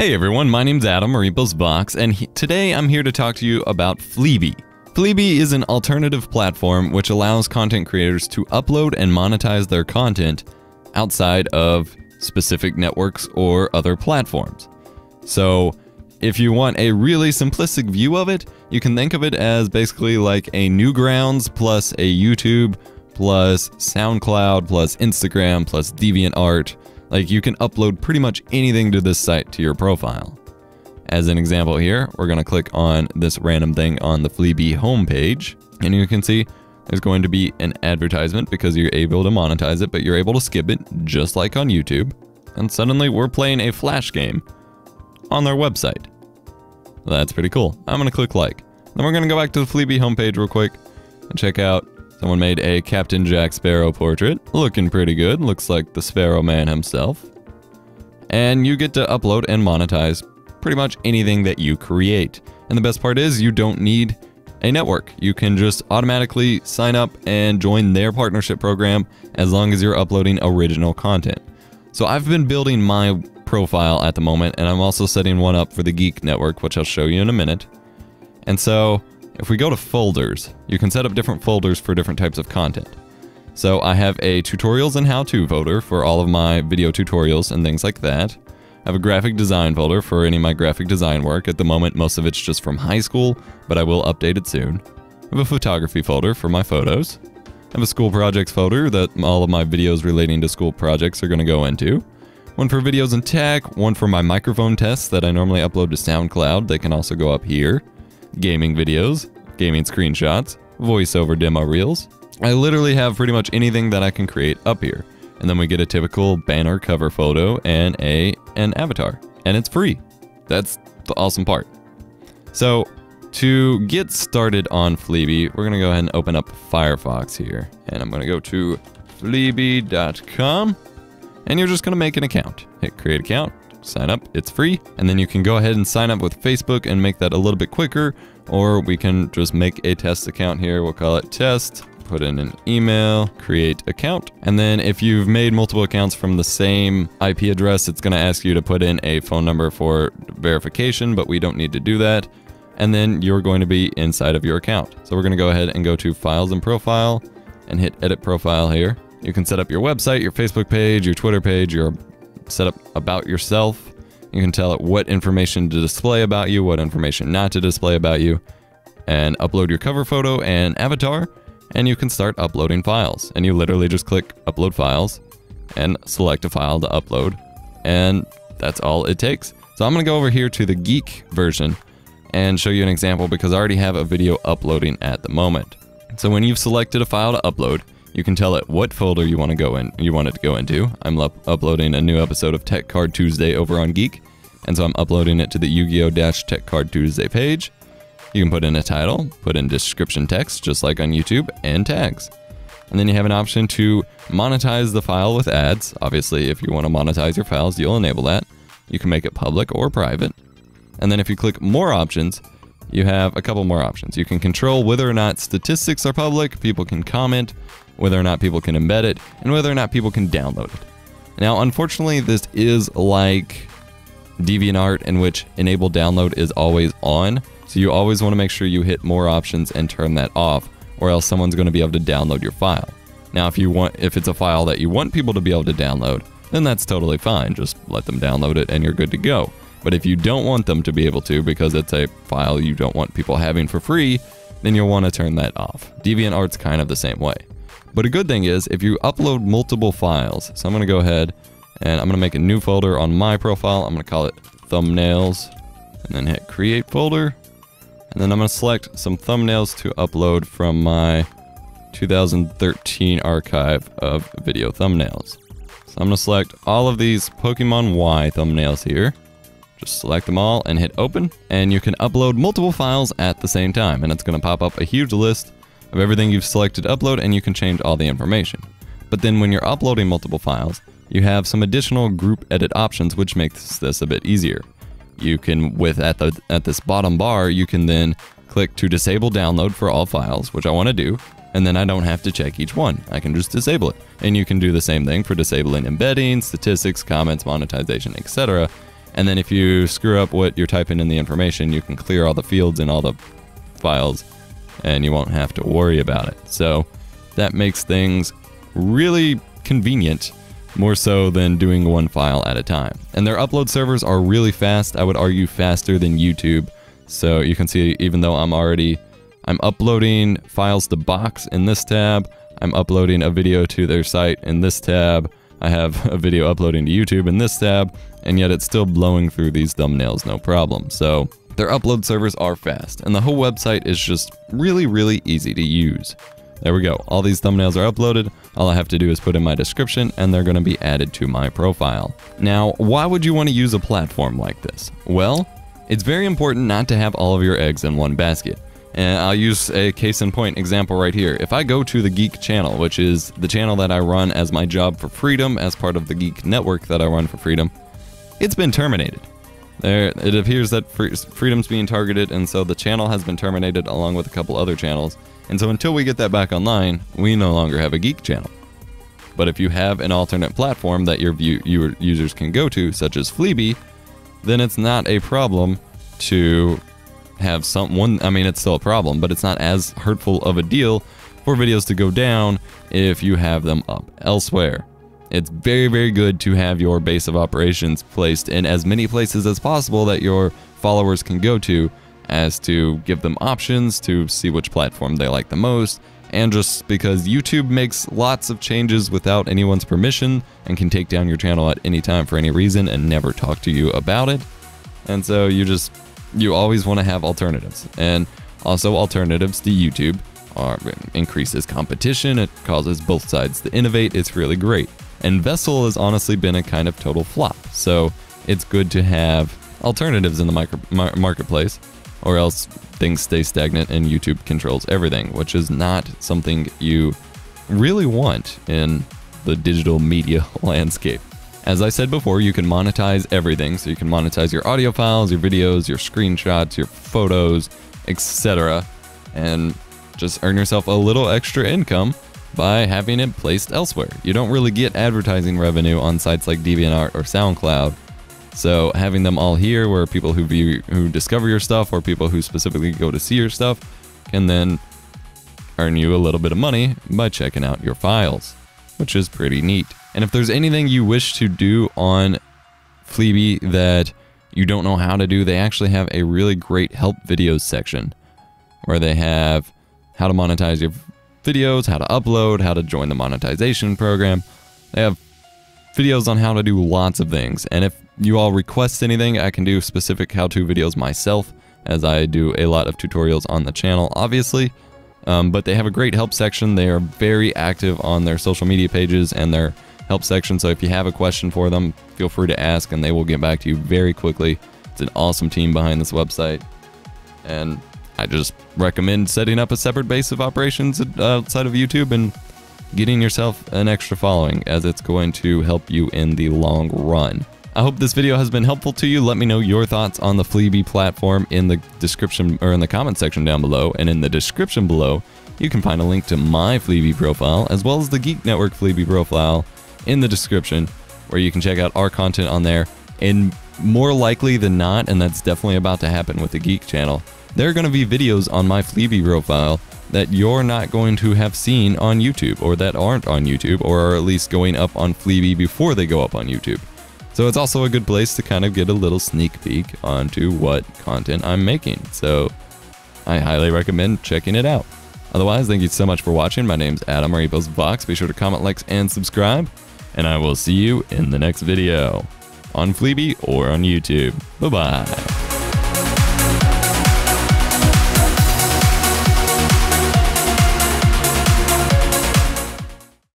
Hey everyone, my name's Adam, Repo's Box, and today I'm here to talk to you about Fliiby. Fliiby is an alternative platform which allows content creators to upload and monetize their content outside of specific networks or other platforms. So, if you want a really simplistic view of it, you can think of it as basically like a Newgrounds plus a YouTube plus SoundCloud plus Instagram plus DeviantArt. Like, you can upload pretty much anything to this site to your profile. As an example here, we're going to click on this random thing on the Fliiby homepage, and you can see there's going to be an advertisement because you're able to monetize it, but you're able to skip it just like on YouTube. And suddenly we're playing a Flash game on their website. That's pretty cool. I'm going to click like. Then we're going to go back to the Fliiby homepage real quick and check out. Someone made a Captain Jack Sparrow portrait. Looking pretty good. Looks like the Sparrow Man himself. And you get to upload and monetize pretty much anything that you create. And the best part is you don't need a network. You can just automatically sign up and join their partnership program as long as you're uploading original content. So I've been building my profile at the moment, and I'm also setting one up for the GEEK network, which I'll show you in a minute. And so if we go to folders, you can set up different folders for different types of content. So I have a tutorials and how-to folder for all of my video tutorials and things like that. I have a graphic design folder for any of my graphic design work. At the moment, most of it's just from high school, but I will update it soon. I have a photography folder for my photos. I have a school projects folder that all of my videos relating to school projects are going to go into. One for videos and tech, one for my microphone tests that I normally upload to SoundCloud. They can also go up here. Gaming videos, gaming screenshots, voiceover demo reels. I literally have pretty much anything that I can create up here. And then we get a typical banner cover photo and an avatar. And it's free. That's the awesome part. So, to get started on Fliiby, we're going to go ahead and open up Firefox here. And I'm going to go to fliiby.com. And you're just going to make an account. Hit create account. Sign up, it's free, and then you can go ahead and sign up with Facebook and make that a little bit quicker, or we can just make a test account here. We'll call it test, put in an email, create account, and then if you've made multiple accounts from the same IP address, it's going to ask you to put in a phone number for verification, but we don't need to do that, and then you're going to be inside of your account. So we're going to go ahead and go to Files and Profile and hit Edit Profile here. You can set up your website, your Facebook page, your Twitter page, your set up about yourself. You can tell it what information to display about you, what information not to display about you, and upload your cover photo and avatar, and you can start uploading files. And you literally just click Upload Files and select a file to upload, and that's all it takes. So I'm going to go over here to the GEEK version and show you an example because I already have a video uploading at the moment. So when you've selected a file to upload, you can tell it what folder you want it to go into. I'm uploading a new episode of Tech Card Tuesday over on GEEK, and so I'm uploading it to the Yu-Gi-Oh! Tech Card Tuesday page. You can put in a title, put in description text, just like on YouTube, and tags. And then you have an option to monetize the file with ads. Obviously, if you want to monetize your files, you'll enable that. You can make it public or private. And then if you click More Options, you have a couple more options. You can control whether or not statistics are public, people can comment, whether or not people can embed it, and whether or not people can download it. Now, unfortunately, this is like DeviantArt, in which enable download is always on, so you always want to make sure you hit more options and turn that off, or else someone's going to be able to download your file. Now, if it's a file that you want people to be able to download, then that's totally fine. Just let them download it and you're good to go. But if you don't want them to be able to, because it's a file you don't want people having for free, then you'll want to turn that off. DeviantArt's kind of the same way. But a good thing is, if you upload multiple files, so I'm going to go ahead and I'm going to make a new folder on my profile. I'm going to call it thumbnails, and then hit create folder. And then I'm going to select some thumbnails to upload from my 2013 archive of video thumbnails. So I'm going to select all of these Pokemon Y thumbnails here. Just select them all and hit open, and you can upload multiple files at the same time, and it's going to pop up a huge list of everything you've selected to upload, and you can change all the information. But then when you're uploading multiple files, you have some additional group edit options, which makes this a bit easier. You can, at this bottom bar, you can then click to disable download for all files, which I want to do, and then I don't have to check each one. I can just disable it. And you can do the same thing for disabling embedding, statistics, comments, monetization, etc. And then if you screw up what you're typing in the information, you can clear all the fields in all the files and you won't have to worry about it. So that makes things really convenient, more so than doing one file at a time. And their upload servers are really fast. I would argue faster than YouTube. So you can see, even though I'm uploading files to Box in this tab, I'm uploading a video to their site in this tab, I have a video uploading to YouTube in this tab, and yet it's still blowing through these thumbnails no problem. So their upload servers are fast, and the whole website is just really, really easy to use. There we go. All these thumbnails are uploaded. All I have to do is put in my description, and they're going to be added to my profile. Now, why would you want to use a platform like this? Well, it's very important not to have all of your eggs in one basket. And I'll use a case in point example right here. If I go to the GEEK channel, which is the channel that I run as my job for freedom, as part of the GEEK network that I run for freedom, it's been terminated. It appears that freedom's being targeted, and so the channel has been terminated along with a couple other channels. And so until we get that back online, we no longer have a GEEK channel. But if you have an alternate platform that your users can go to, such as Fliiby, then it's not a problem to have someone, I mean, it's still a problem, but it's not as hurtful of a deal for videos to go down if you have them up elsewhere. It's very, very good to have your base of operations placed in as many places as possible that your followers can go to, as to give them options to see which platform they like the most. And just because YouTube makes lots of changes without anyone's permission and can take down your channel at any time for any reason and never talk to you about it. And so you always want to have alternatives. And also alternatives to YouTube increases competition. It causes both sides to innovate. It's really great. And Vessel has honestly been a kind of total flop. So it's good to have alternatives in the marketplace, or else things stay stagnant and YouTube controls everything, which is not something you really want in the digital media landscape. As I said before, you can monetize everything. So you can monetize your audio files, your videos, your screenshots, your photos, etc. And just earn yourself a little extra income by having it placed elsewhere. You don't really get advertising revenue on sites like DeviantArt or SoundCloud. So having them all here, where people who discover your stuff, or people who specifically go to see your stuff, can then earn you a little bit of money by checking out your files, which is pretty neat. And if there's anything you wish to do on Fliiby that you don't know how to do, they actually have a really great help videos section where they have how to monetize your videos, how to upload, how to join the monetization program. They have videos on how to do lots of things. And if you all request anything, I can do specific how-to videos myself, as I do a lot of tutorials on the channel, obviously. But they have a great help section. They are very active on their social media pages and their help section, so if you have a question for them, feel free to ask and they will get back to you very quickly. It's an awesome team behind this website, and I just recommend setting up a separate base of operations outside of YouTube and getting yourself an extra following, as it's going to help you in the long run. I hope this video has been helpful to you. Let me know your thoughts on the Fliiby platform in the description, or in the comment section down below. And in the description below, you can find a link to my Fliiby profile, as well as the GEEK Network Fliiby profile in the description, where you can check out our content on there. And more likely than not, and that's definitely about to happen with the GEEK channel, there are going to be videos on my Fliiby profile that you're not going to have seen on YouTube, or that aren't on YouTube, or are at least going up on Fliiby before they go up on YouTube. So it's also a good place to kind of get a little sneak peek onto what content I'm making. So I highly recommend checking it out. Otherwise, thank you so much for watching. My name's Adam, or Vox. Be sure to comment, like, and subscribe. And I will see you in the next video on Fliiby or on YouTube. Bye-bye.